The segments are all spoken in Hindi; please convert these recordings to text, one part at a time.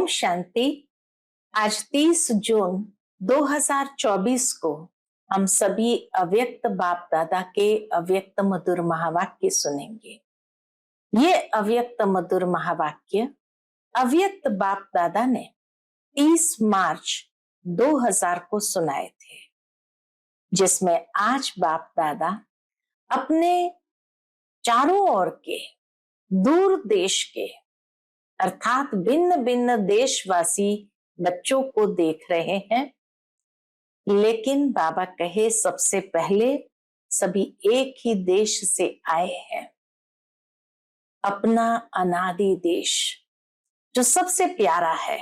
ओम शांति। आज 30 जून 2024 को हम सभी अव्यक्त बाप दादा के अव्यक्त मधुर महावाक्य सुनेंगे। ये अव्यक्त मधुर महावाक्य अव्यक्त बाप दादा ने 30 मार्च 2000 को सुनाए थे, जिसमें आज बाप दादा अपने चारों ओर के दूर देश के अर्थात भिन्न भिन्न देशवासी बच्चों को देख रहे हैं। लेकिन बाबा कहे सबसे पहले सभी एक ही देश से आए हैं, अपना अनादि देश जो सबसे प्यारा है,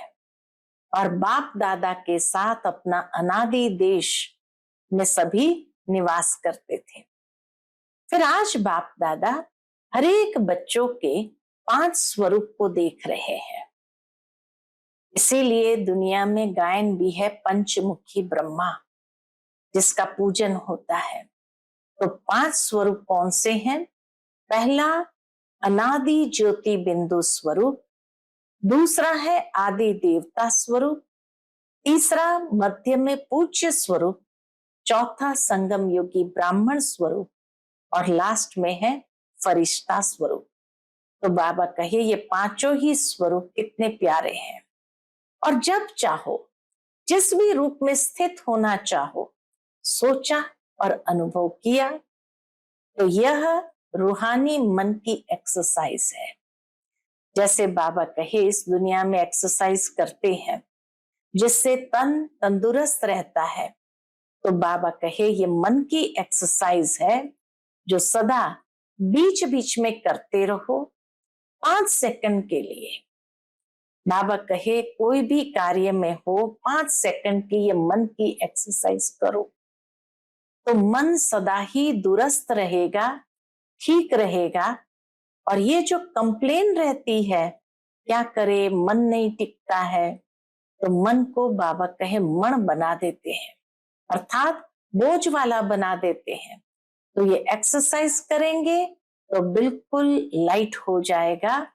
और बाप दादा के साथ अपना अनादि देश में सभी निवास करते थे। फिर आज बाप दादा हर एक बच्चों के 5 स्वरूप को देख रहे हैं। इसीलिए दुनिया में गायन भी है पंचमुखी ब्रह्मा, जिसका पूजन होता है। तो 5 स्वरूप कौन से हैं? पहला अनादि ज्योति बिंदु स्वरूप, दूसरा है आदि देवता स्वरूप, तीसरा मध्य में पूज्य स्वरूप, चौथा संगम योगी ब्राह्मण स्वरूप, और लास्ट में है फरिश्ता स्वरूप। तो बाबा कहे ये पांचों ही स्वरूप कितने प्यारे हैं, और जब चाहो जिस भी रूप में स्थित होना चाहो, सोचा और अनुभव किया, तो यह रूहानी मन की एक्सरसाइज है। जैसे बाबा कहे इस दुनिया में एक्सरसाइज करते हैं जिससे तन तंदुरुस्त रहता है, तो बाबा कहे ये मन की एक्सरसाइज है जो सदा बीच बीच में करते रहो 5 सेकंड के लिए। बाबा कहे कोई भी कार्य में हो 5 सेकंड की ये मन की एक्सरसाइज करो, तो मन सदा ही दुरुस्त रहेगा, ठीक रहेगा। और ये जो कंप्लेन रहती है क्या करे मन नहीं टिकता है, तो मन को बाबा कहे मण बना देते हैं, अर्थात बोझ वाला बना देते हैं। तो ये एक्सरसाइज करेंगे तो बिल्कुल लाइट हो जाएगा,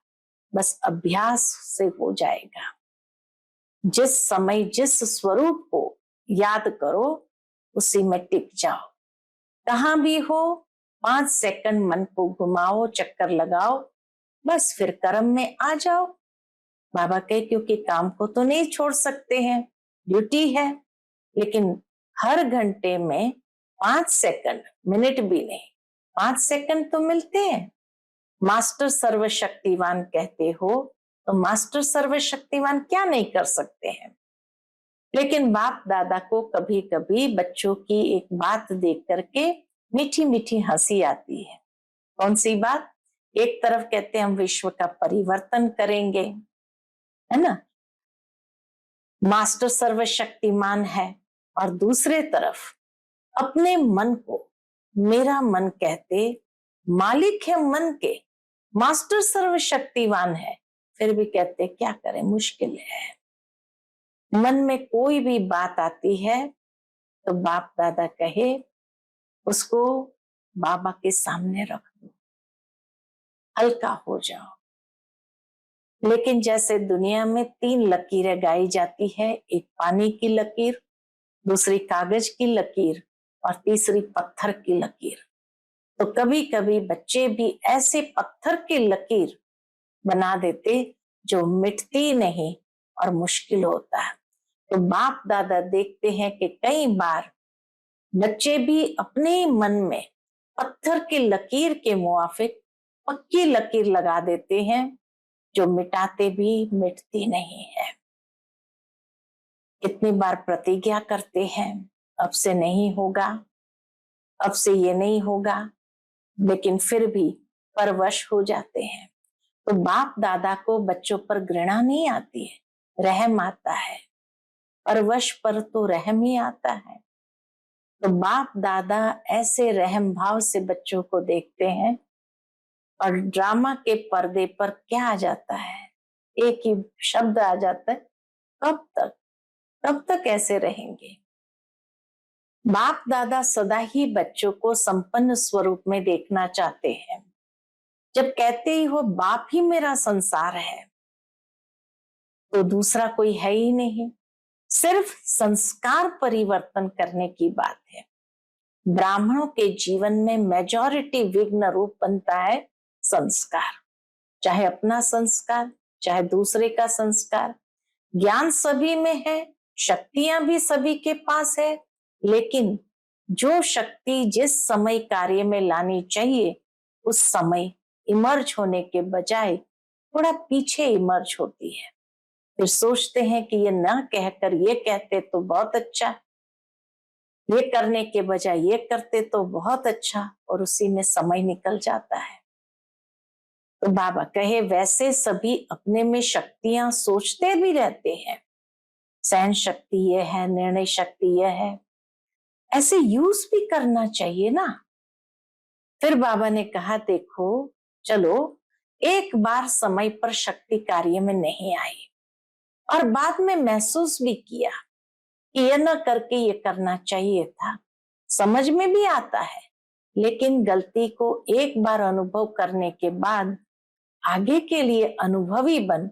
बस अभ्यास से हो जाएगा। जिस समय जिस स्वरूप को याद करो उसी में टिक जाओ। कहां भी हो 5 सेकंड मन को घुमाओ, चक्कर लगाओ, बस फिर कर्म में आ जाओ। बाबा कहे क्योंकि काम को तो नहीं छोड़ सकते हैं, ड्यूटी है, लेकिन हर घंटे में 5 सेकंड, मिनट भी नहीं, 5 सेकंड तो मिलते हैं। मास्टर सर्वशक्तिवान कहते हो, तो मास्टर सर्वशक्तिवान क्या नहीं कर सकते हैं। लेकिन बाप दादा को कभी कभी बच्चों की एक बात देख करके मीठी मीठी हंसी आती है। कौन सी बात? एक तरफ कहते हैं हम विश्व का परिवर्तन करेंगे, है ना, मास्टर सर्वशक्तिमान है, और दूसरे तरफ अपने मन को मेरा मन कहते, मालिक है मन के, मास्टर सर्वशक्तिवान है, फिर भी कहते क्या करें, मुश्किल है। मन में कोई भी बात आती है तो बाप दादा कहे उसको बाबा के सामने रख दो, हल्का हो जाओ। लेकिन जैसे दुनिया में 3 लकीरें गाई जाती है, एक पानी की लकीर, दूसरी कागज की लकीर, और तीसरी पत्थर की लकीर। तो कभी कभी बच्चे भी ऐसे पत्थर की लकीर बना देते जो मिटती नहीं और मुश्किल होता है। तो बाप दादा देखते हैं कि कई बार बच्चे भी अपने मन में पत्थर की लकीर के मुआफिक पक्की लकीर लगा देते हैं, जो मिटाते भी मिटती नहीं है। कितनी बार प्रतिज्ञा करते हैं अब से नहीं होगा, अब से ये नहीं होगा, लेकिन फिर भी परवश हो जाते हैं। तो बाप दादा को बच्चों पर घृणा नहीं आती है, रहम आता है। परवश पर तो रहम ही आता है। तो बाप दादा ऐसे रहम भाव से बच्चों को देखते हैं, और ड्रामा के पर्दे पर क्या आ जाता है, एक ही शब्द आ जाता है, कब तक ऐसे रहेंगे। बाप दादा सदा ही बच्चों को संपन्न स्वरूप में देखना चाहते हैं। जब कहते ही हो बाप ही मेरा संसार है, तो दूसरा कोई है ही नहीं। सिर्फ संस्कार परिवर्तन करने की बात है। ब्राह्मणों के जीवन में मेजॉरिटी विघ्न रूप बनता है संस्कार, चाहे अपना संस्कार, चाहे दूसरे का संस्कार। ज्ञान सभी में है, शक्तियां भी सभी के पास है, लेकिन जो शक्ति जिस समय कार्य में लानी चाहिए उस समय इमर्ज होने के बजाय थोड़ा पीछे इमर्ज होती है। फिर सोचते हैं कि ये ना कहकर ये कहते तो बहुत अच्छा, ये करने के बजाय ये करते तो बहुत अच्छा, और उसी में समय निकल जाता है। तो बाबा कहे वैसे सभी अपने में शक्तियां सोचते भी रहते हैं, सहन शक्ति ये है, निर्णय शक्ति ये है, ऐसे यूज भी करना चाहिए ना। फिर बाबा ने कहा देखो चलो, एक बार समय पर शक्ति कार्य में नहीं आई और बाद में महसूस भी किया कि ये न करके ये करना चाहिए था, समझ में भी आता है, लेकिन गलती को एक बार अनुभव करने के बाद आगे के लिए अनुभवी बन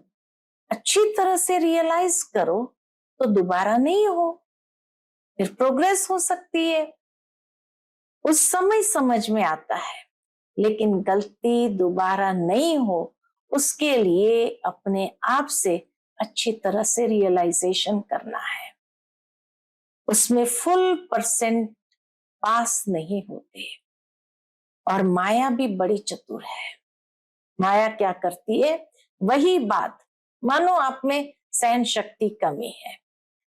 अच्छी तरह से रियलाइज करो तो दोबारा नहीं हो, फिर प्रोग्रेस हो सकती है। उस समय समझ में आता है, लेकिन गलती दोबारा नहीं हो उसके लिए अपने आप से अच्छी तरह से रियलाइजेशन करना है। उसमें फुल परसेंट पास नहीं होते। और माया भी बड़ी चतुर है। माया क्या करती है, वही बात, मानो आप में सहन शक्ति कमी है,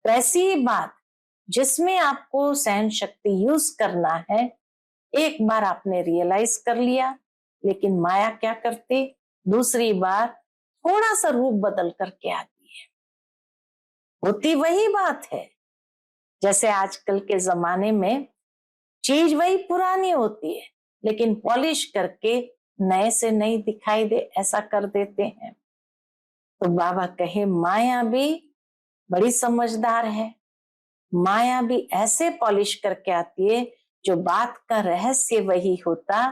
तो ऐसी ही बात जिसमें आपको सहन शक्ति यूज करना है, एक बार आपने रियलाइज कर लिया, लेकिन माया क्या करती, दूसरी बार थोड़ा सा रूप बदल करके आती है। होती वही बात है, जैसे आजकल के जमाने में चीज वही पुरानी होती है, लेकिन पॉलिश करके नए से नई दिखाई दे ऐसा कर देते हैं। तो बाबा कहे माया भी बड़ी समझदार है, माया भी ऐसे पॉलिश करके आती है जो बात का रहस्य वही होता।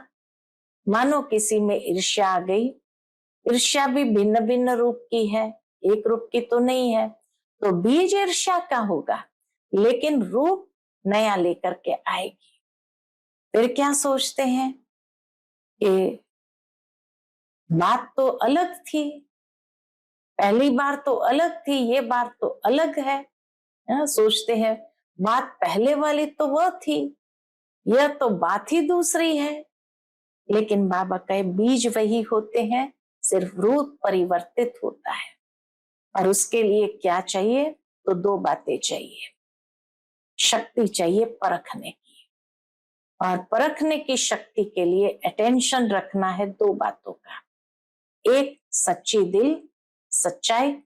मानो किसी में ईर्ष्या आ गई, ईर्ष्या भी भिन्न भिन्न रूप की है, एक रूप की तो नहीं है, तो बीज ईर्ष्या का होगा, लेकिन रूप नया लेकर के आएगी। फिर क्या सोचते हैं कि बात तो अलग थी, पहली बार तो अलग थी, ये बार तो अलग है। सोचते हैं बात पहले वाली तो वह थी, यह तो बात ही दूसरी है। लेकिन बाबा कहे बीज वही होते हैं, सिर्फ रूप परिवर्तित होता है। और उसके लिए क्या चाहिए, तो दो बातें चाहिए। शक्ति चाहिए परखने की, और परखने की शक्ति के लिए अटेंशन रखना है दो बातों का। एक सच्ची दिल, सच्चाई,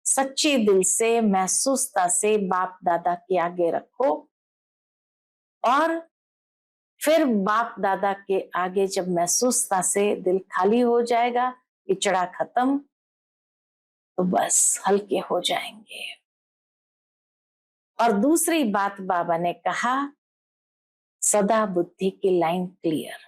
सच्ची दिल से महसूसता से बाप दादा के आगे रखो, और फिर बाप दादा के आगे जब महसूसता से दिल खाली हो जाएगा, पिछड़ा खत्म, तो बस हल्के हो जाएंगे। और दूसरी बात बाबा ने कहा सदा बुद्धि की लाइन क्लियर।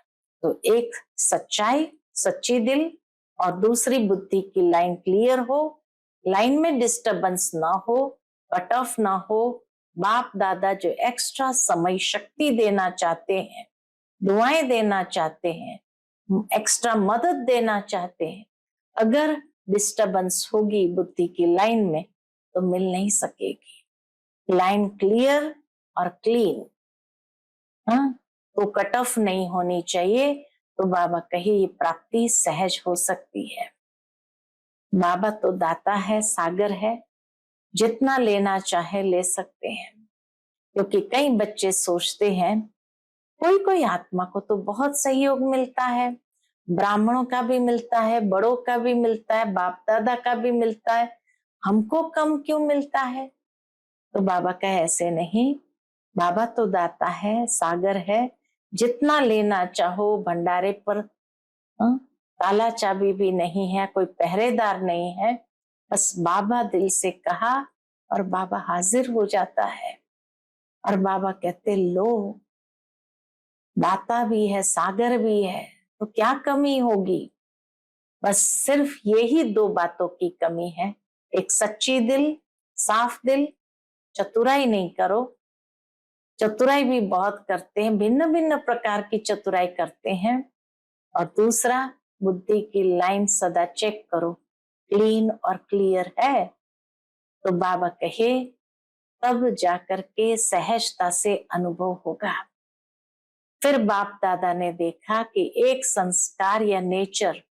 तो एक सच्चाई, सच्ची दिल, और दूसरी बुद्धि की लाइन क्लियर हो, लाइन में डिस्टरबेंस ना हो, कट ऑफ ना हो। बाप दादा जो एक्स्ट्रा समय शक्ति देना चाहते हैं, दुआएं देना चाहते हैं, एक्स्ट्रा मदद देना चाहते हैं, अगर डिस्टरबेंस होगी बुद्धि की लाइन में तो मिल नहीं सकेगी। लाइन क्लियर और क्लीन, हाँ, तो कट ऑफ नहीं होनी चाहिए। तो बाबा कहे ये प्राप्ति सहज हो सकती है। बाबा तो दाता है, सागर है, जितना लेना चाहे ले सकते हैं। क्योंकि कई बच्चे सोचते हैं, कोई कोई आत्मा को तो बहुत सहयोग मिलता है, ब्राह्मणों का भी मिलता है, बड़ों का भी मिलता है, बाप दादा का भी मिलता है, हमको कम क्यों मिलता है। तो बाबा कहे ऐसे नहीं, बाबा तो दाता है, सागर है, जितना लेना चाहो भंडारे पर। ताला चाबी भी नहीं है, कोई पहरेदार नहीं है, बस बाबा दिल से कहा और बाबा हाजिर हो जाता है। और बाबा कहते लो, दाता भी है, सागर भी है, तो क्या कमी होगी। बस सिर्फ यही दो बातों की कमी है, एक सच्ची दिल, साफ दिल, चतुराई नहीं करो। चतुराई भी बहुत करते हैं, भिन्न भिन्न प्रकार की चतुराई करते हैं। और दूसरा, बुद्धि की लाइन सदा चेक करो, क्लीन और क्लियर है। तो बाबा कहे तब जाकर के सहजता से अनुभव होगा। फिर बाप दादा ने देखा कि एक संस्कार या नेचर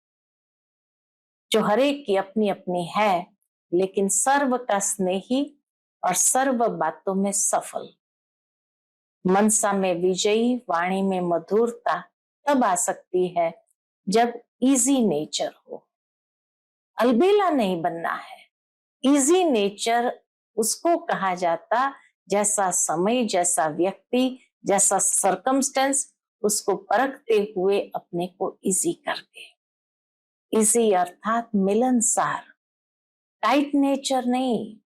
जो हर एक की अपनी अपनी है, लेकिन सर्व का स्नेही और सर्व बातों में सफल, मनसा में विजयी, वाणी में मधुरता तब आ सकती है जब इजी नेचर हो। अलबेला नहीं बनना है। इजी नेचर उसको कहा जाता जैसा समय, जैसा व्यक्ति, जैसा सरकमस्टेंस, उसको परखते हुए अपने को इजी कर दे। इजी अर्थात मिलनसार, टाइट नेचर नहीं,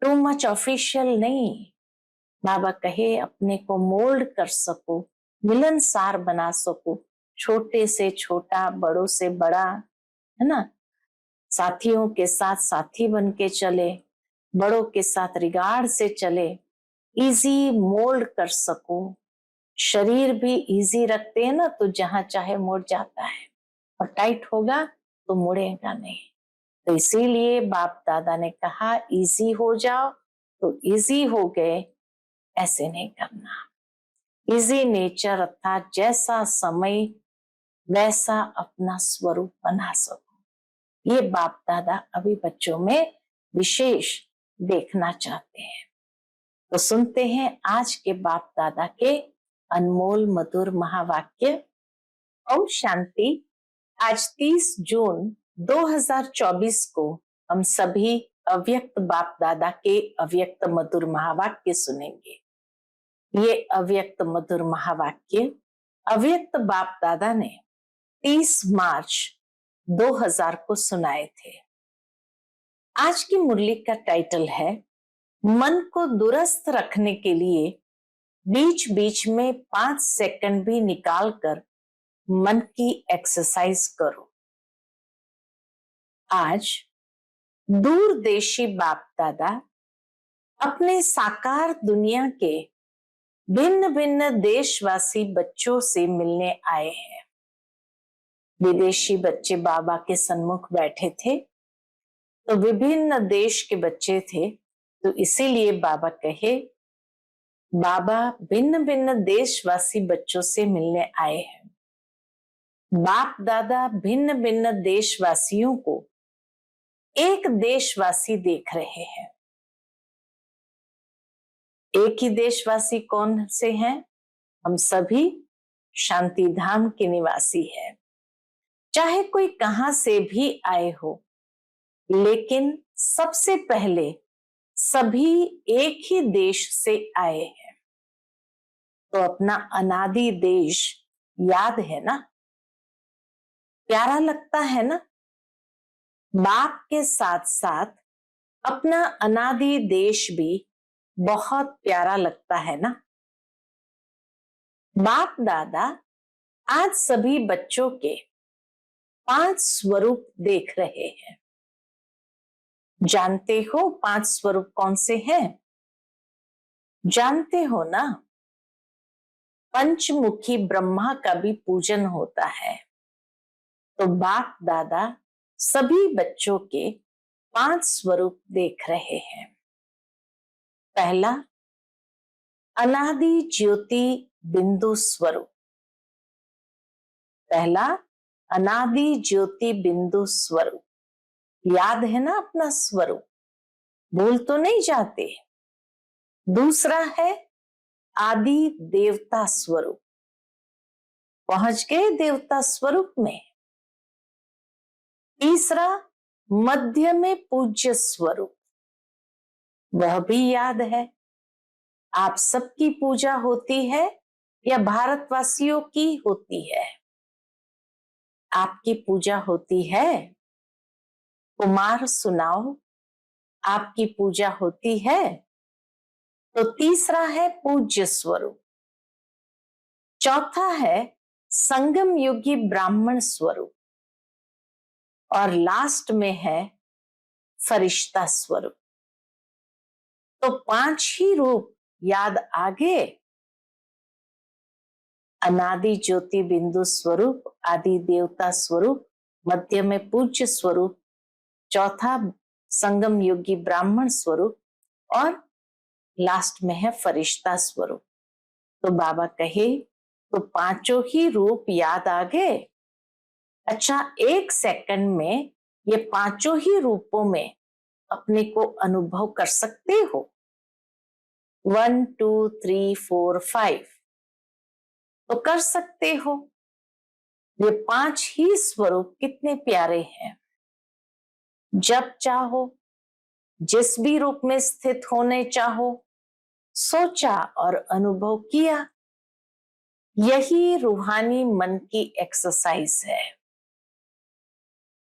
टू मच ऑफिशियल नहीं। बाबा कहे अपने को मोल्ड कर सको, मिलनसार बना सको, छोटे से छोटा, बड़ों से बड़ा, है ना। साथियों के साथ साथी बन के चले, बड़ों के साथ रिगार्ड से चले, इजी मोल्ड कर सको। शरीर भी इजी रखते हैं ना, तो जहां चाहे मुड़ जाता है, और टाइट होगा तो मुड़ेगा नहीं। तो इसीलिए बाप दादा ने कहा इजी हो जाओ, तो इजी हो गए, ऐसे नहीं करना। इजी नेचर अर्थात जैसा समय वैसा अपना स्वरूप बना सको। ये बाप दादा अभी बच्चों में विशेष देखना चाहते हैं। तो सुनते हैं आज के बाप दादा के अनमोल मधुर महावाक्य। ओम शांति। आज 30 जून 2024 को हम सभी अव्यक्त बाप दादा के अव्यक्त मधुर महावाक्य सुनेंगे। ये अव्यक्त मधुर महावाक्य अव्यक्त बाप दादा ने 30 मार्च 2000 को सुनाए थे। आज की मुरली का टाइटल है मन को दुरुस्त रखने के लिए बीच बीच में 5 सेकंड भी निकालकर मन की एक्सरसाइज करो। आज दूरदेशी बाप दादा अपने साकार दुनिया के भिन्न भिन्न देशवासी बच्चों से मिलने आए हैं। विदेशी बच्चे बाबा के सन्मुख बैठे थे, तो विभिन्न देश के बच्चे थे, तो इसीलिए बाबा कहे बाबा भिन्न भिन्न देशवासी बच्चों से मिलने आए हैं। बाप दादा भिन्न भिन्न देशवासियों को एक देशवासी देख रहे हैं। एक ही देशवासी कौन से हैं? हम सभी शांति धाम के निवासी हैं। चाहे कोई कहां से भी आए हो, लेकिन सबसे पहले सभी एक ही देश से आए हैं। तो अपना अनादि देश याद है ना, प्यारा लगता है ना। बाप के साथ साथ अपना अनादि देश भी बहुत प्यारा लगता है ना। बाप दादा आज सभी बच्चों के 5 स्वरूप देख रहे हैं। जानते हो 5 स्वरूप कौन से हैं? जानते हो ना, पंचमुखी ब्रह्मा का भी पूजन होता है। तो बाप दादा सभी बच्चों के 5 स्वरूप देख रहे हैं। पहला, अनादि ज्योति बिंदु स्वरूप। पहला, अनादि ज्योति बिंदु स्वरूप। याद है ना अपना स्वरूप, भूल तो नहीं जाते। दूसरा है आदि देवता स्वरूप। पहुंच गए देवता स्वरूप में। तीसरा, मध्य में पूज्य स्वरूप, वह भी याद है। आप सबकी पूजा होती है या भारतवासियों की होती है? आपकी पूजा होती है। कुमार सुनाओ, आपकी पूजा होती है? तो तीसरा है पूज्य स्वरूप। चौथा है संगम युगी ब्राह्मण स्वरूप। और लास्ट में है फरिश्ता स्वरूप। तो 5 ही रूप याद आ गए। अनादि ज्योति बिंदु स्वरूप, आदि देवता स्वरूप, मध्य में पूज्य स्वरूप, चौथा संगम योगी ब्राह्मण स्वरूप और लास्ट में है फरिश्ता स्वरूप। तो बाबा कहे तो 5 ही रूप याद आ गए। अच्छा, 1 सेकंड में ये 5 ही रूपों में अपने को अनुभव कर सकते हो। 1 2 3 4 5 तो कर सकते हो। ये 5 ही स्वरूप कितने प्यारे हैं। जब चाहो, जिस भी रूप में स्थित होने चाहो, सोचा और अनुभव किया। यही रूहानी मन की एक्सरसाइज है।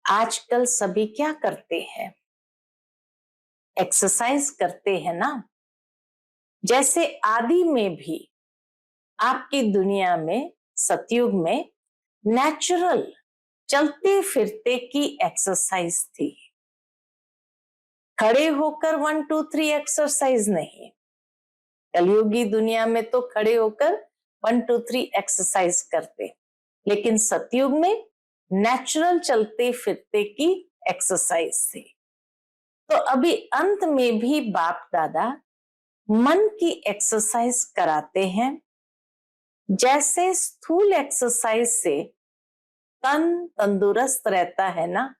आजकल सभी क्या करते हैं? एक्सरसाइज करते हैं ना। जैसे आदि में भी आपकी दुनिया में, सतयुग में नेचुरल चलते फिरते की एक्सरसाइज थी। खड़े होकर 1 2 3 एक्सरसाइज नहीं। कलयुगी दुनिया में तो खड़े होकर 1 2 3 एक्सरसाइज करते, लेकिन सतयुग में नेचुरल चलते फिरते की एक्सरसाइज थी। तो अभी अंत में भी बाप दादा मन की एक्सरसाइज कराते हैं। जैसे स्थूल एक्सरसाइज से तन तंदुरुस्त रहता है ना,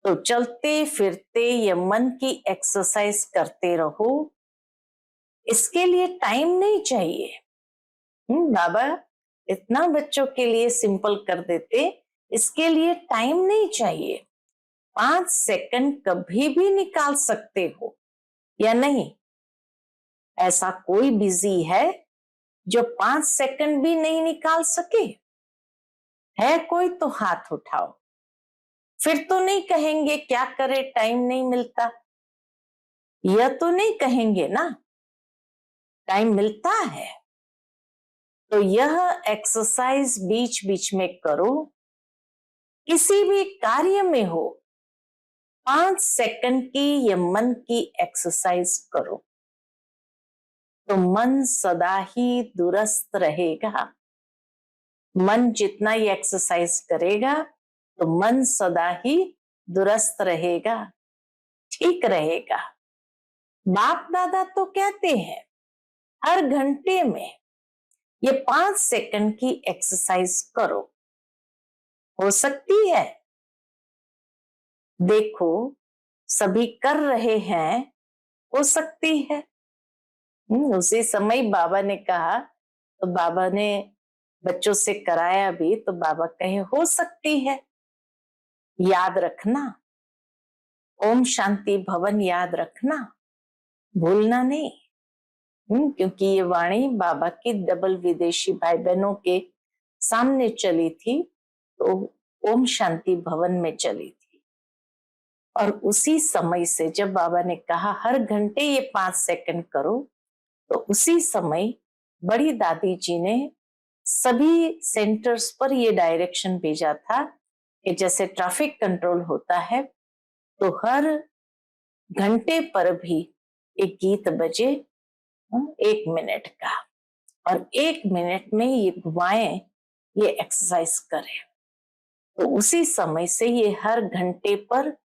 तो चलते फिरते ये मन की एक्सरसाइज करते रहो। इसके लिए टाइम नहीं चाहिए। बाबा इतना बच्चों के लिए सिंपल कर देते, इसके लिए टाइम नहीं चाहिए। 5 सेकंड कभी भी निकाल सकते हो या नहीं? ऐसा कोई बिजी है जो 5 सेकंड भी नहीं निकाल सके? है कोई तो हाथ उठाओ। फिर तो नहीं कहेंगे क्या करे, टाइम नहीं मिलता। यह तो नहीं कहेंगे ना, टाइम मिलता है। तो यह एक्सरसाइज बीच बीच में करो। किसी भी कार्य में हो, 5 सेकंड की ये मन की एक्सरसाइज करो तो मन सदा ही दुरुस्त रहेगा। मन जितना ही एक्सरसाइज करेगा तो मन सदा ही दुरुस्त रहेगा, ठीक रहेगा। बाप दादा तो कहते हैं हर घंटे में ये 5 सेकंड की एक्सरसाइज करो। हो सकती है? देखो सभी कर रहे हैं, हो सकती है। उसी समय बाबा ने कहा, तो बाबा ने बच्चों से कराया भी, तो बाबा कहे हो सकती है। याद रखना, ओम शांति भवन याद रखना, भूलना नहीं। क्योंकि ये वाणी बाबा की डबल विदेशी भाई बहनों के सामने चली थी, तो ओम शांति भवन में चली थी। और उसी समय से जब बाबा ने कहा हर घंटे ये 5 सेकंड करो, तो उसी समय बड़ी दादी जी ने सभी सेंटर्स पर ये डायरेक्शन भेजा था कि जैसे ट्रैफिक कंट्रोल होता है, तो हर घंटे पर भी एक गीत बजे 1 मिनट का, और 1 मिनट में ये घुमाएं, ये एक्सरसाइज करें। तो उसी समय से ये हर घंटे पर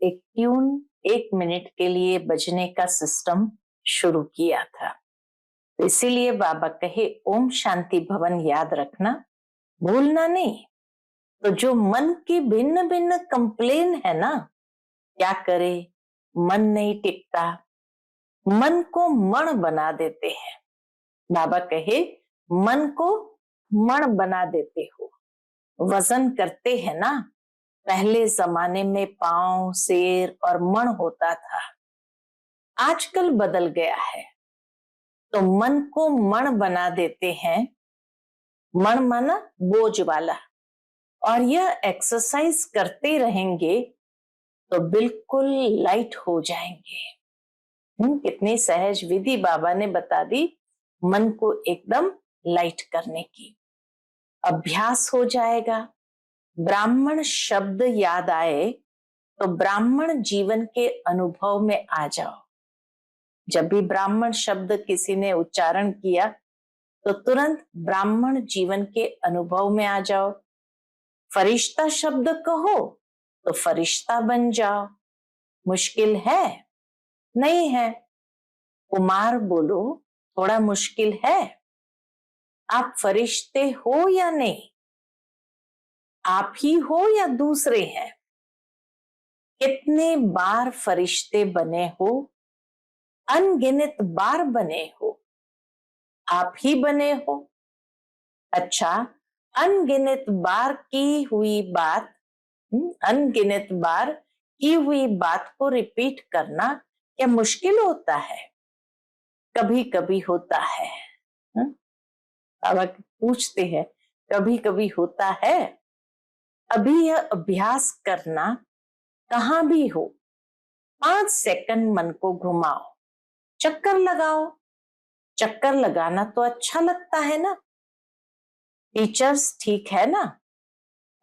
एक ट्यून 1 मिनट के लिए बजने का सिस्टम शुरू किया था। तो इसीलिए बाबा कहे ओम शांति भवन याद रखना, भूलना नहीं। तो जो मन की भिन्न भिन्न कंप्लेन है ना, क्या करे, मन नहीं टिकता, मन को मण बना देते हैं। बाबा कहे मन को मण बना देते हो। वजन करते हैं ना, पहले जमाने में पांव, शेर और मण होता था, आजकल बदल गया है। तो मन को मण बना देते हैं। मण माना बोझ वाला। और यह एक्सरसाइज करते रहेंगे तो बिल्कुल लाइट हो जाएंगे। कितनी सहज विधि बाबा ने बता दी मन को एकदम लाइट करने की। अभ्यास हो जाएगा। ब्राह्मण शब्द याद आए तो ब्राह्मण जीवन के अनुभव में आ जाओ। जब भी ब्राह्मण शब्द किसी ने उच्चारण किया तो तुरंत ब्राह्मण जीवन के अनुभव में आ जाओ। फरिश्ता शब्द कहो तो फरिश्ता बन जाओ। मुश्किल है? नहीं है। कुमार बोलो, थोड़ा मुश्किल है। आप फरिश्ते हो या नहीं? आप ही हो या दूसरे हैं? कितने बार फरिश्ते बने हो? अनगिनत बार बने हो। आप ही बने हो। अच्छा, अनगिनत बार की हुई बात, अनगिनत बार की हुई बात को रिपीट करना क्या मुश्किल होता है? कभी कभी होता है। बाबा पूछते हैं, कभी कभी होता है? अभी यह अभ्यास करना, कहां भी हो 5 सेकंड मन को घुमाओ, चक्कर लगाओ। चक्कर लगाना तो अच्छा लगता है ना? टीचर्स ठीक है ना?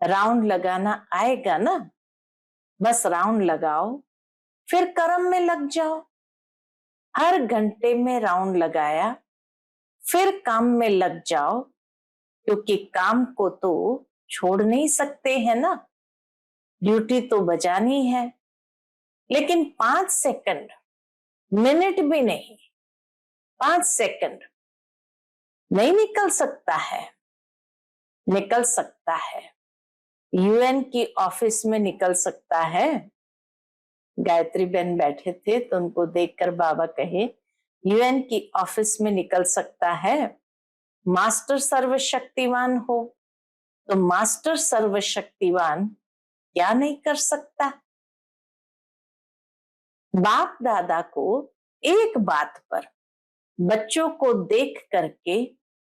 राउंड लगाना आएगा ना? बस राउंड लगाओ, फिर कर्म में लग जाओ। हर घंटे में राउंड लगाया, फिर काम में लग जाओ, क्योंकि काम को तो छोड़ नहीं सकते हैं ना, ड्यूटी तो बजानी है। लेकिन 5 सेकंड, मिनट भी नहीं, 5 सेकंड नहीं निकल सकता है? निकल सकता है। यूएन की ऑफिस में निकल सकता है। गायत्री बहन बैठे थे तो उनको देखकर बाबा कहे, यूएन की ऑफिस में निकल सकता है। मास्टर सर्वशक्तिवान हो तो मास्टर सर्वशक्तिवान क्या नहीं कर सकता? बाप दादा को एक बात पर बच्चों को देख करके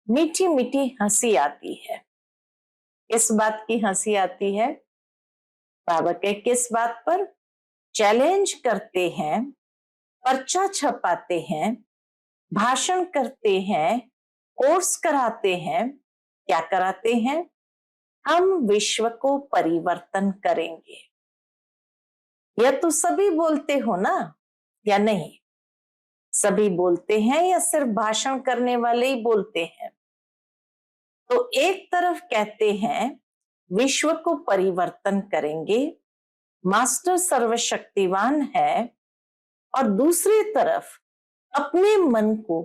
मीठी मीठी हंसी आती है। किस बात की हंसी आती है? बाबा के किस बात पर? चैलेंज करते हैं, पर्चा छपाते हैं, भाषण करते हैं, कोर्स कराते हैं। क्या कराते हैं? हम विश्व को परिवर्तन करेंगे। यह तो सभी बोलते हो ना, या नहीं? सभी बोलते हैं या सिर्फ भाषण करने वाले ही बोलते हैं? तो एक तरफ कहते हैं विश्व को परिवर्तन करेंगे, मास्टर सर्वशक्तिवान है, और दूसरी तरफ अपने मन को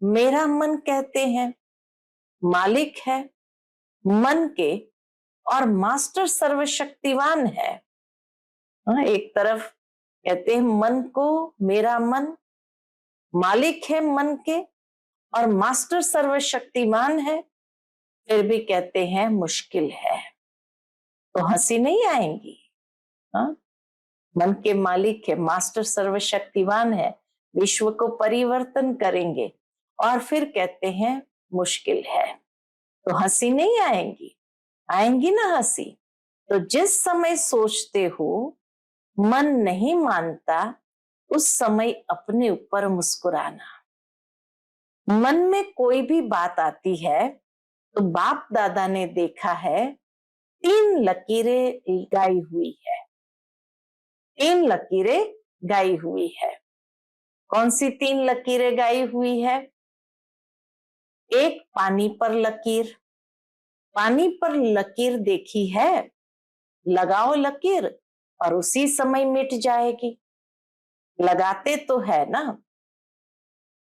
मेरा मन कहते हैं, मालिक है मन के और मास्टर सर्वशक्तिवान है। एक तरफ कहते हैं मन को मेरा मन, मालिक है मन के और मास्टर सर्वशक्तिमान है, फिर भी कहते हैं मुश्किल है। तो हंसी नहीं आएंगी? हाँ, मन के मालिक है, मास्टर सर्वशक्तिवान है, विश्व को परिवर्तन करेंगे, और फिर कहते हैं मुश्किल है। तो हंसी नहीं आएंगी? आएंगी ना हंसी। तो जिस समय सोचते हो मन नहीं मानता, उस समय अपने ऊपर मुस्कुराना। मन में कोई भी बात आती है तो बाप दादा ने देखा है 3 लकीरें गाई हुई है। 3 लकीरें गाई हुई है। कौन सी 3 लकीरें गाई हुई है? एक पानी पर लकीर। पानी पर लकीर देखी है? लगाओ लकीर और उसी समय मिट जाएगी। लगाते तो है ना।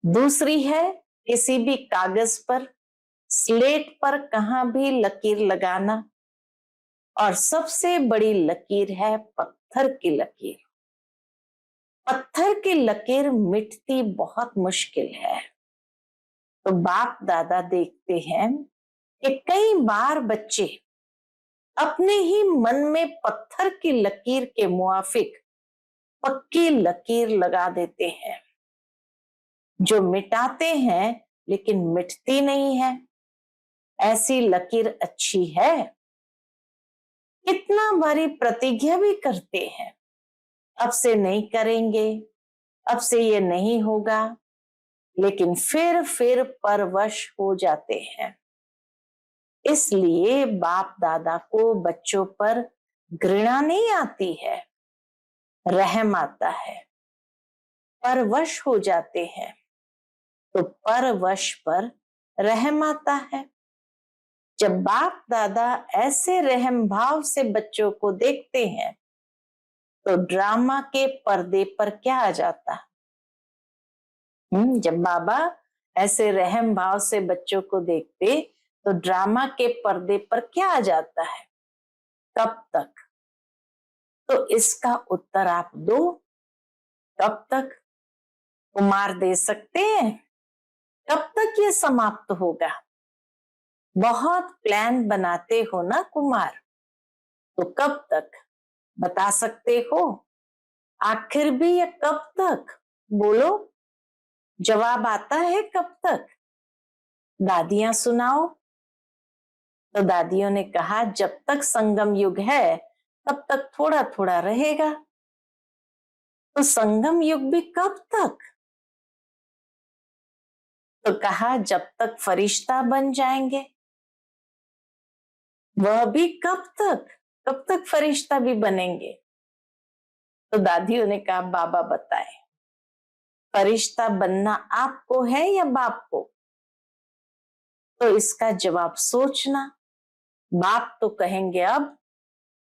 दूसरी है किसी भी कागज पर, स्लेट पर कहां भी लकीर लगाना। और सबसे बड़ी लकीर है पत्थर की लकीर। पत्थर की लकीर मिटती बहुत मुश्किल है। तो बाप दादा देखते हैं कि कई बार बच्चे अपने ही मन में पत्थर की लकीर के मुआफिक पक्की लकीर लगा देते हैं, जो मिटाते हैं लेकिन मिटती नहीं है। ऐसी लकीर अच्छी है? कितना बारी प्रतिज्ञा भी करते हैं, अब से नहीं करेंगे, अब से ये नहीं होगा, लेकिन फिर परवश हो जाते हैं। इसलिए बाप दादा को बच्चों पर घृणा नहीं आती है, रहम आता है, परवश हो जाते हैं तो परवश पर रहम आता है। जब बाप दादा ऐसे रहम भाव से बच्चों को देखते हैं तो ड्रामा के पर्दे पर क्या आ जाता है? जब बाबा ऐसे रहम भाव से बच्चों को देखते तो ड्रामा के पर्दे पर क्या आ जाता है? कब तक? तो इसका उत्तर आप दो। कब तक? कुमार दे सकते हैं? कब तक ये समाप्त होगा? बहुत प्लान बनाते हो ना कुमार, तो कब तक बता सकते हो? आखिर भी ये कब तक? बोलो, जवाब आता है कब तक? दादियां सुनाओ। तो दादियों ने कहा जब तक संगम युग है तब तक थोड़ा थोड़ा रहेगा। तो संगम युग भी कब तक? तो कहा जब तक फरिश्ता बन जाएंगे। वह भी कब तक? कब तक फरिश्ता भी बनेंगे? तो दादियों ने कहा बाबा बताए, फरिश्ता बनना आपको है या बाप को? तो इसका जवाब सोचना। बाप तो कहेंगे अब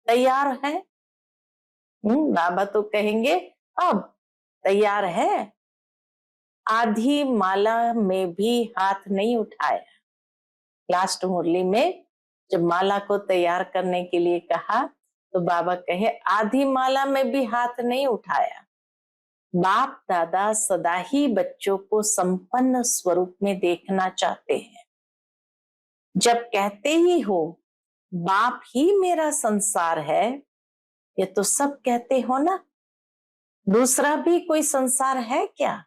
तैयार है। बाबा तो कहेंगे अब तैयार है। आधी माला में भी हाथ नहीं उठाया। लास्ट मुरली में जब माला को तैयार करने के लिए कहा तो बाबा कहे आधी माला में भी हाथ नहीं उठाया। बाप दादा सदा ही बच्चों को संपन्न स्वरूप में देखना चाहते हैं। जब कहते ही हो बाप ही मेरा संसार है, ये तो सब कहते हो ना, दूसरा भी कोई संसार है क्या?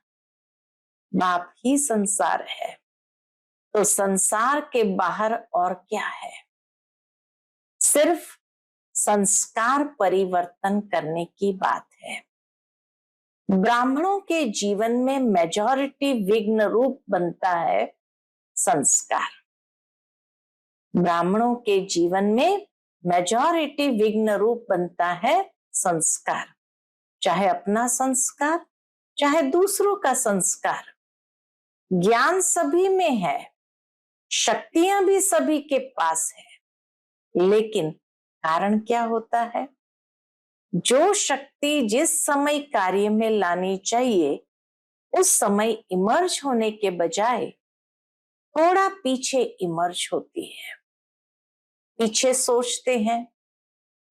बाप ही संसार है। तो संसार के बाहर और क्या है? सिर्फ संस्कार परिवर्तन करने की बात है। ब्राह्मणों के जीवन में मेजॉरिटी विघ्न रूप बनता है संस्कार। ब्राह्मणों के जीवन में मेजॉरिटी विघ्न रूप बनता है संस्कार, चाहे अपना संस्कार चाहे दूसरों का संस्कार। ज्ञान सभी में है, शक्तियां भी सभी के पास है, लेकिन कारण क्या होता है? जो शक्ति जिस समय कार्य में लानी चाहिए उस समय इमर्ज होने के बजाय थोड़ा पीछे इमर्ज होती है। पीछे सोचते हैं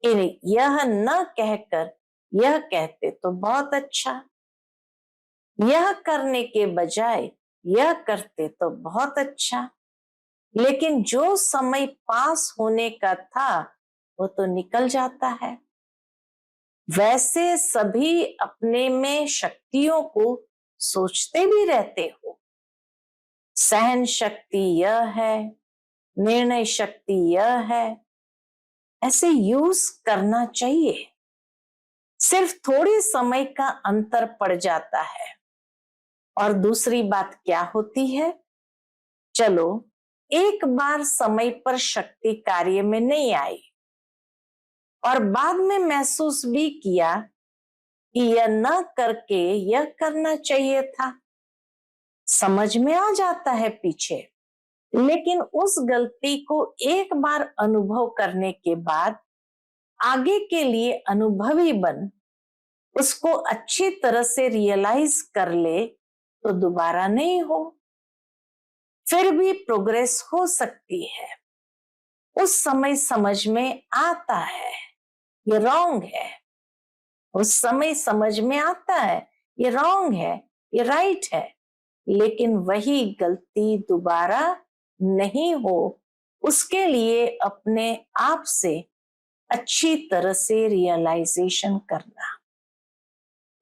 कि यह न कहकर यह कहते तो बहुत अच्छा, यह करने के बजाय यह करते तो बहुत अच्छा। लेकिन जो समय पास होने का था वो तो निकल जाता है। वैसे सभी अपने में शक्तियों को सोचते भी रहते हो। सहन शक्ति यह है, निर्णय शक्ति यह है, ऐसे यूज करना चाहिए। सिर्फ थोड़े समय का अंतर पड़ जाता है। और दूसरी बात क्या होती है? चलो एक बार समय पर शक्ति कार्य में नहीं आई और बाद में महसूस भी किया कि यह न करके यह करना चाहिए था, समझ में आ जाता है पीछे। लेकिन उस गलती को एक बार अनुभव करने के बाद आगे के लिए अनुभवी बन उसको अच्छी तरह से रियलाइज कर ले तो दोबारा नहीं हो। फिर भी प्रोग्रेस हो सकती है। उस समय समझ में आता है ये रॉन्ग है, उस समय समझ में आता है ये रॉन्ग है ये राइट है, लेकिन वही गलती दोबारा नहीं हो उसके लिए अपने आप से अच्छी तरह से रियलाइजेशन करना।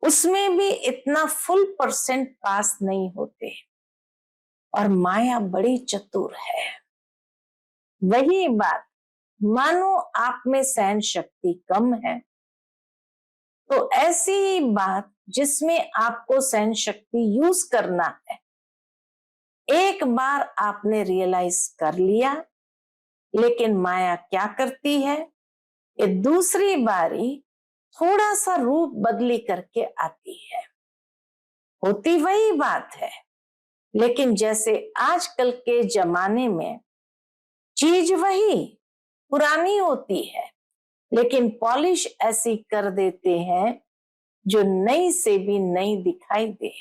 उसमें भी इतना फुल परसेंट पास नहीं होते। और माया बड़ी चतुर है। वही बात, मानो आप में सहन शक्ति कम है तो ऐसी ही बात जिसमें आपको सहन शक्ति यूज करना है, एक बार आपने रियलाइज कर लिया, लेकिन माया क्या करती है कि दूसरी बारी थोड़ा सा रूप बदली करके आती है। होती वही बात है, लेकिन जैसे आजकल के जमाने में चीज वही पुरानी होती है, लेकिन पॉलिश ऐसी कर देते हैं जो नई से भी नई दिखाई दे।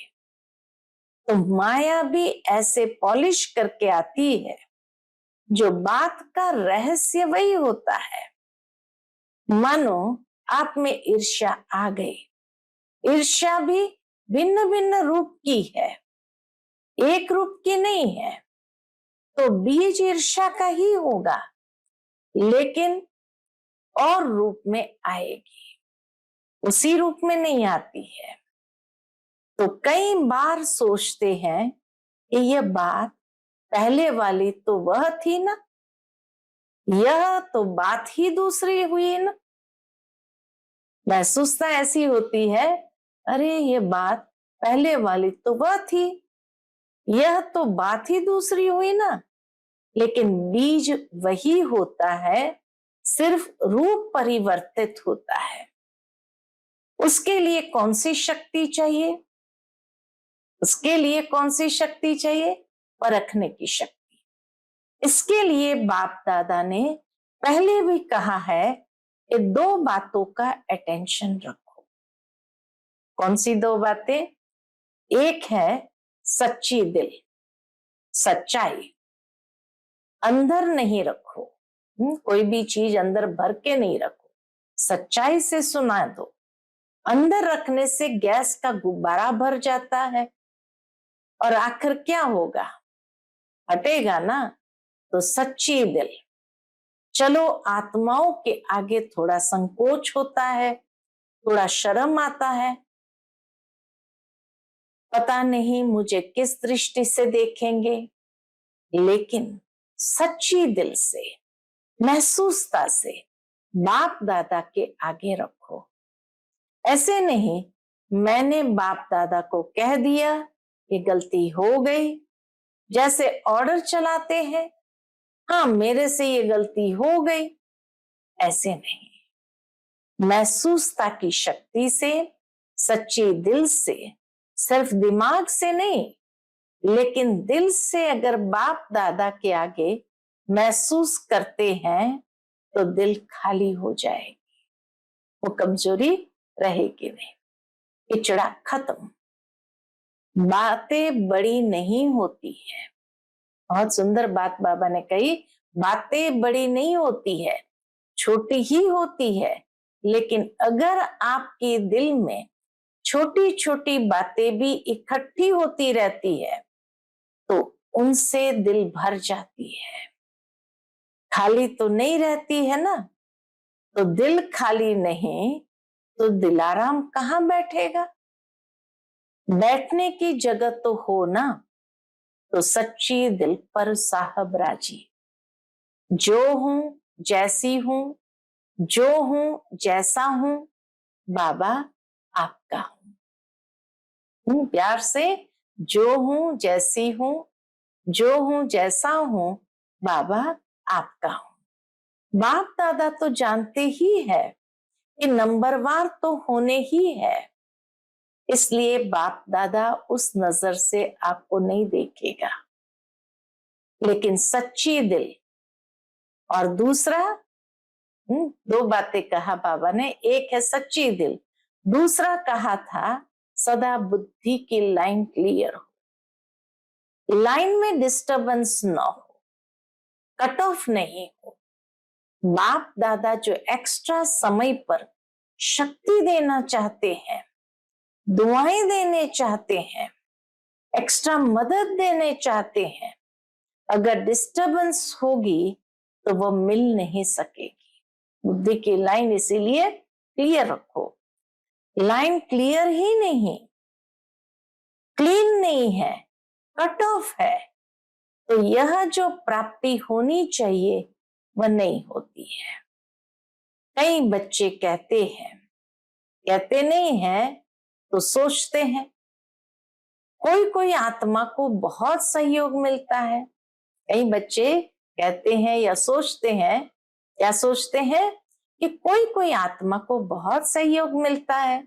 तो माया भी ऐसे पॉलिश करके आती है, जो बात का रहस्य वही होता है। मानो आप में ईर्ष्या आ गई। ईर्ष्या भी भिन्न भिन्न रूप की है, एक रूप की नहीं है। तो बीज ईर्ष्या का ही होगा, लेकिन और रूप में आएगी, उसी रूप में नहीं आती है। तो कई बार सोचते हैं कि यह बात पहले वाली तो वह थी ना, यह तो बात ही दूसरी हुई ना। महसूसता ऐसी होती है, अरे ये बात पहले वाली तो वह थी, यह तो बात ही दूसरी हुई ना। लेकिन बीज वही होता है, सिर्फ रूप परिवर्तित होता है। उसके लिए कौन सी शक्ति चाहिए? उसके लिए कौन सी शक्ति चाहिए? परखने की शक्ति। इसके लिए बाप दादा ने पहले भी कहा है कि दो बातों का अटेंशन रखो। कौन सी दो बातें? एक है सच्ची दिल, सच्चाई अंदर नहीं रखो। कोई भी चीज अंदर भर के नहीं रखो, सच्चाई से सुना दो। अंदर रखने से गैस का गुब्बारा भर जाता है और आखिर क्या होगा? हटेगा ना। तो सच्ची दिल। चलो आत्माओं के आगे थोड़ा संकोच होता है, थोड़ा शर्म आता है, पता नहीं मुझे किस दृष्टि से देखेंगे, लेकिन सच्ची दिल से, महसूसता से बाप दादा के आगे रखो। ऐसे नहीं मैंने बाप दादा को कह दिया, ये गलती हो गई, जैसे ऑर्डर चलाते हैं, हाँ मेरे से ये गलती हो गई, ऐसे नहीं। महसूसता की शक्ति से, सच्ची दिल से, सिर्फ दिमाग से नहीं, लेकिन दिल से अगर बाप दादा के आगे महसूस करते हैं तो दिल खाली हो जाएगी, वो कमजोरी रहेगी नहीं, पिछड़ा खत्म। बातें बड़ी नहीं होती है। बहुत सुंदर बात बाबा ने कही, बातें बड़ी नहीं होती है, छोटी ही होती है। लेकिन अगर आपके दिल में छोटी छोटी बातें भी इकट्ठी होती रहती है तो उनसे दिल भर जाती है, खाली तो नहीं रहती है ना। तो दिल खाली नहीं तो दिलाराम कहाँ बैठेगा? बैठने की जगह तो हो ना। तो सच्ची दिल पर साहब राजी। जो हूं, जैसी हूं, जो हूं, जैसा हूं, बाबा आपका हूं। प्यार से, जो हूं, जैसी हूं, जो हूं, जैसा हूं, बाबा आपका हूं। बाप दादा तो जानते ही है कि नंबरवार तो होने ही है, इसलिए बाप दादा उस नजर से आपको नहीं देखेगा। लेकिन सच्ची दिल और दूसरा, दो बातें कहा बाबा ने, एक है सच्ची दिल, दूसरा कहा था सदा बुद्धि की लाइन क्लियर हो, लाइन में डिस्टरबेंस ना हो, कट ऑफ नहीं हो। बाप दादा जो एक्स्ट्रा समय पर शक्ति देना चाहते हैं, दुआएं देने चाहते हैं, एक्स्ट्रा मदद देने चाहते हैं, अगर डिस्टरबेंस होगी तो वो मिल नहीं सकेगी। बुद्धि की लाइन इसीलिए क्लियर रखो। लाइन क्लियर ही नहीं, क्लीन नहीं है, कट ऑफ है, तो यह जो प्राप्ति होनी चाहिए वह नहीं होती है। कई बच्चे कहते हैं, कहते नहीं हैं तो सोचते हैं। कोई कोई आत्मा को बहुत सहयोग मिलता है। कई बच्चे कहते हैं या सोचते हैं, क्या सोचते हैं कि कोई कोई आत्मा को बहुत सहयोग मिलता है,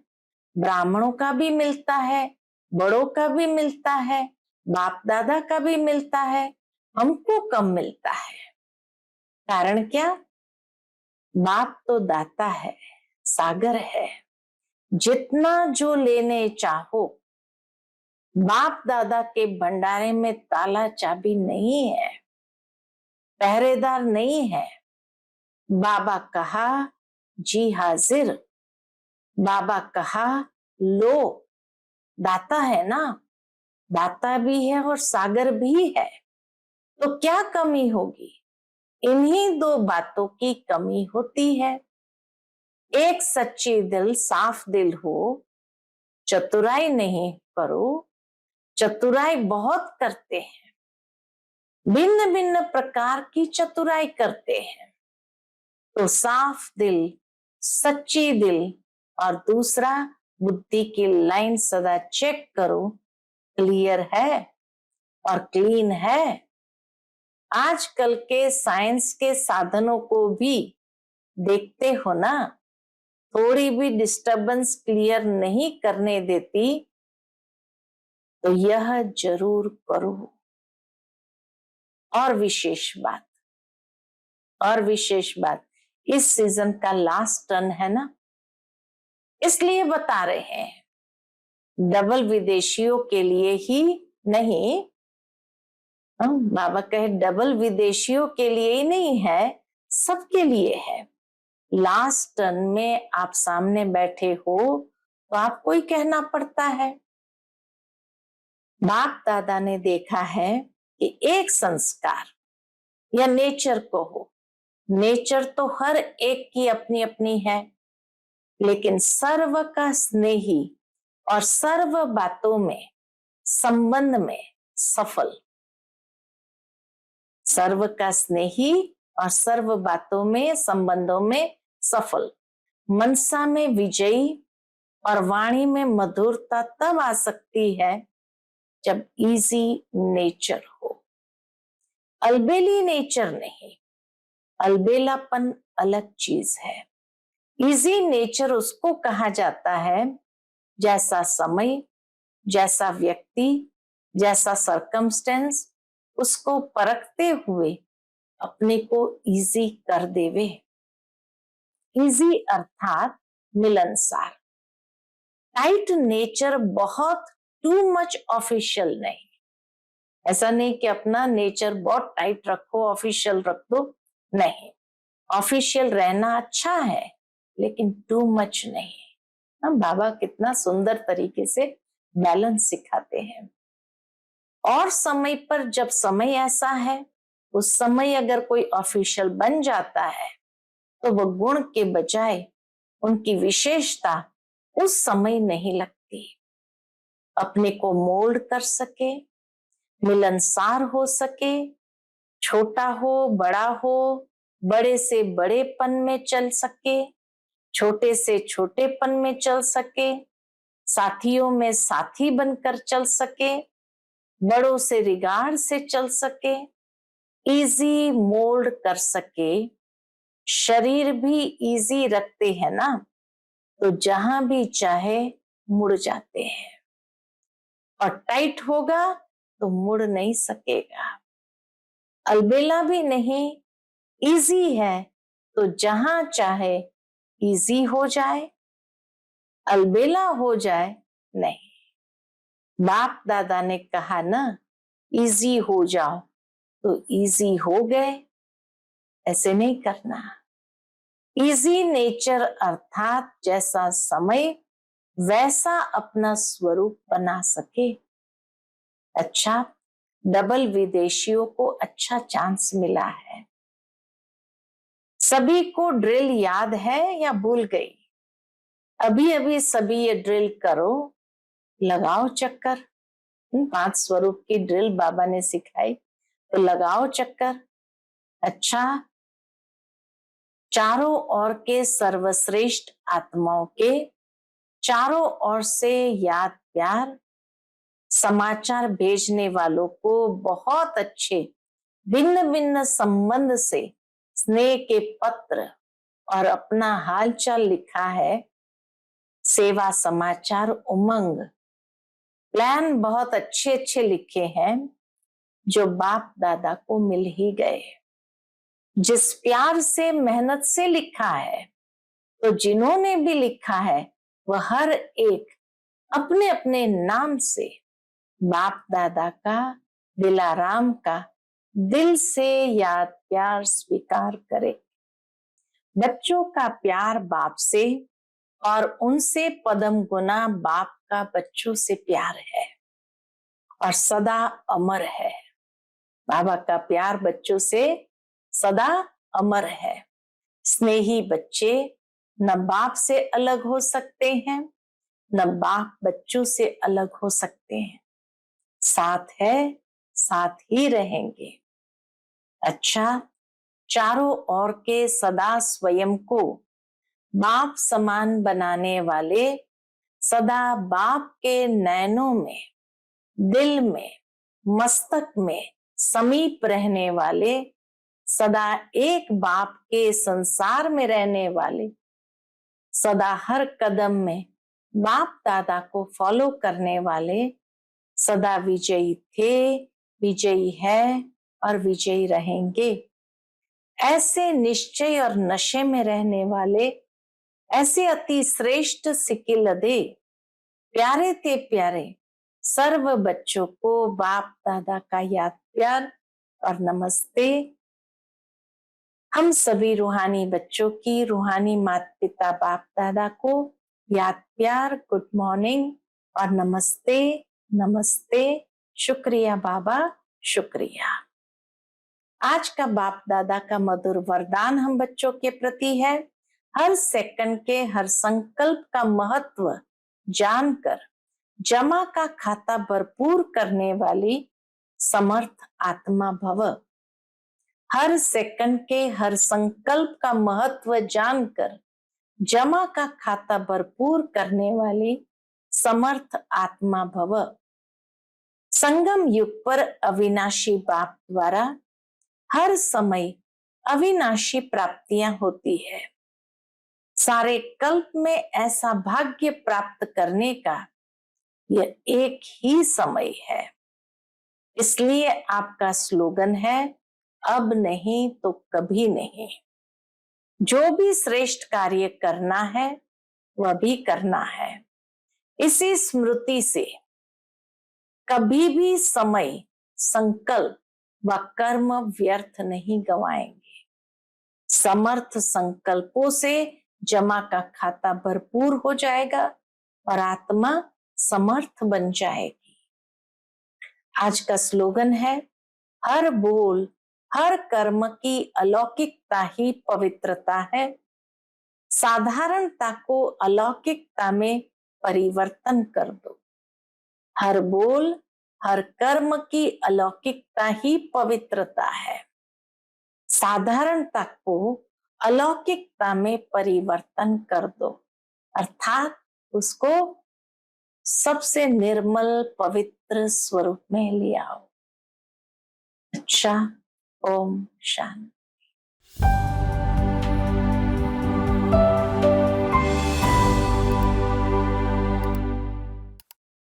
ब्राह्मणों का भी मिलता है, बड़ों का भी मिलता है, बाप दादा का भी मिलता है, हमको कम मिलता है। कारण क्या? बाप तो दाता है, सागर है। जितना जो लेने चाहो, बाप दादा के भंडारे में ताला चाबी नहीं है, पहरेदार नहीं है। बाबा कहा जी हाजिर, बाबा कहा लो, दाता है ना, दाता भी है और सागर भी है, तो क्या कमी होगी? इन्हीं दो बातों की कमी होती है। एक सच्ची दिल, साफ दिल हो, चतुराई नहीं करो। चतुराई बहुत करते हैं, भिन्न भिन्न प्रकार की चतुराई करते हैं। तो साफ दिल, सच्ची दिल, और दूसरा बुद्धि की लाइन सदा चेक करो, क्लियर है और क्लीन है। आजकल के साइंस के साधनों को भी देखते हो ना, थोड़ी भी डिस्टरबेंस क्लियर नहीं करने देती, तो यह जरूर करो। और विशेष बात, इस सीजन का लास्ट टर्न है ना, इसलिए बता रहे हैं। डबल विदेशियों के लिए ही नहीं, बाबा कहे डबल विदेशियों के लिए ही नहीं है, सबके लिए है। लास्ट टर्न में आप सामने बैठे हो तो आपको ही कहना पड़ता है। बाप दादा ने देखा है कि एक संस्कार या नेचर को हो, नेचर तो हर एक की अपनी अपनी है, लेकिन सर्व का स्नेही और सर्व बातों में, संबंध में सफल, सर्व का स्नेही और सर्व बातों में, संबंधों में सफल, मनसा में विजयी और वाणी में मधुरता तब आ सकती है जब इजी नेचर हो, अलबेली नेचर नहीं। अलबेलापन अलग चीज है। इजी नेचर उसको कहा जाता है जैसा समय, जैसा व्यक्ति, जैसा सरकमस्टेंस उसको परखते हुए अपने को इजी कर देवे। इजी अर्थात मिलनसार। टाइट नेचर बहुत टू मच ऑफिशियल नहीं, ऐसा नहीं कि अपना नेचर बहुत टाइट रखो, ऑफिशियल रख दो, नहीं। ऑफिशियल रहना अच्छा है, लेकिन टू मच नहीं। हम बाबा कितना सुंदर तरीके से बैलेंस सिखाते हैं। और समय पर जब समय ऐसा है, उस समय अगर कोई ऑफिशियल बन जाता है तो वह गुण के बजाय उनकी विशेषता उस समय नहीं लगती। अपने को मोल्ड कर सके, मिलनसार हो सके, छोटा हो बड़ा हो, बड़े से बड़ेपन में चल सके, छोटे से छोटेपन में चल सके, साथियों में साथी बनकर चल सके, बड़ों से रिगार्ड से चल सके, इजी मोल्ड कर सके। शरीर भी इजी रखते हैं ना, तो जहां भी चाहे मुड़ जाते हैं, और टाइट होगा तो मुड़ नहीं सकेगा। अलबेला भी नहीं, इजी है तो जहां चाहे इजी हो जाए, अलबेला हो जाए नहीं। बाप दादा ने कहा ना, इजी हो जाओ, तो इजी हो गए, ऐसे नहीं करना। इजी नेचर अर्थात जैसा समय वैसा अपना स्वरूप बना सके। अच्छा, डबल विदेशियों को अच्छा चांस मिला है। सभी को ड्रिल याद है या भूल गई? अभी अभी सभी ये ड्रिल करो, लगाओ चक्कर। 5 स्वरूप की ड्रिल बाबा ने सिखाई, तो लगाओ चक्कर। अच्छा, चारों ओर के सर्वश्रेष्ठ आत्माओं के चारों ओर से याद प्यार, समाचार भेजने वालों को बहुत अच्छे भिन्न भिन्न संबंध से स्नेह के पत्र, और अपना हालचाल लिखा है सेवा समाचार उमंग। प्लान बहुत अच्छे अच्छे लिखे हैं जो बाप दादा को मिल ही गए। जिस प्यार से मेहनत से लिखा है, तो जिन्होंने भी लिखा है वह हर एक अपने अपने नाम से बाप दादा का, दिलाराम का दिल से याद प्यार स्वीकार करे। बच्चों का प्यार बाप से और उनसे पदम गुना बाप का बच्चों से प्यार है और सदा अमर है। बाबा का प्यार बच्चों से सदा अमर है। स्नेही बच्चे न बाप से अलग हो सकते हैं, न बाप बच्चों से अलग हो सकते हैं। साथ है, साथ ही रहेंगे। अच्छा, चारों ओर के सदा स्वयं को बाप समान बनाने वाले, सदा बाप के नैनों में, दिल में, मस्तक में समीप रहने वाले, सदा एक बाप के संसार में रहने वाले, सदा हर कदम में बाप दादा को फॉलो करने वाले, सदा विजयी थे, विजयी है और विजयी रहेंगे। ऐसे निश्चय और नशे में रहने वाले, ऐसे अति श्रेष्ठ सिकिलदे प्यारे ते प्यारे सर्व बच्चों को बाप दादा का याद प्यार और नमस्ते। हम सभी रूहानी बच्चों की रूहानी माता पिता बाप दादा को याद प्यार, गुड मॉर्निंग और नमस्ते नमस्ते। शुक्रिया बाबा, शुक्रिया। आज का बाप दादा का मधुर वरदान हम बच्चों के प्रति है, हर सेकंड के हर संकल्प का महत्व जानकर जमा का खाता भरपूर करने वाली समर्थ आत्मा भव। हर सेकंड के हर संकल्प का महत्व जानकर जमा का खाता भरपूर करने वाली समर्थ आत्मा भव। संगम युग पर अविनाशी बाप द्वारा हर समय अविनाशी प्राप्तियां होती है। सारे कल्प में ऐसा भाग्य प्राप्त करने का यह एक ही समय है। इसलिए आपका स्लोगन है, अब नहीं तो कभी नहीं। जो भी श्रेष्ठ कार्य करना है वह भी करना है। इसी स्मृति से कभी भी समय, संकल्प व कर्म व्यर्थ नहीं गवाएंगे। समर्थ संकल्पों से जमा का खाता भरपूर हो जाएगा और आत्मा समर्थ बन जाएगी। आज का स्लोगन है, हर बोल, हर कर्म की अलौकिकता ही पवित्रता है। साधारणता को अलौकिकता में परिवर्तन कर दो। हर बोल, हर कर्म की अलौकिकता ही पवित्रता है। साधारणता को अलौकिकता में परिवर्तन कर दो, अर्थात उसको सबसे निर्मल पवित्र स्वरूप में ले आओ। अच्छा, ओम शांति।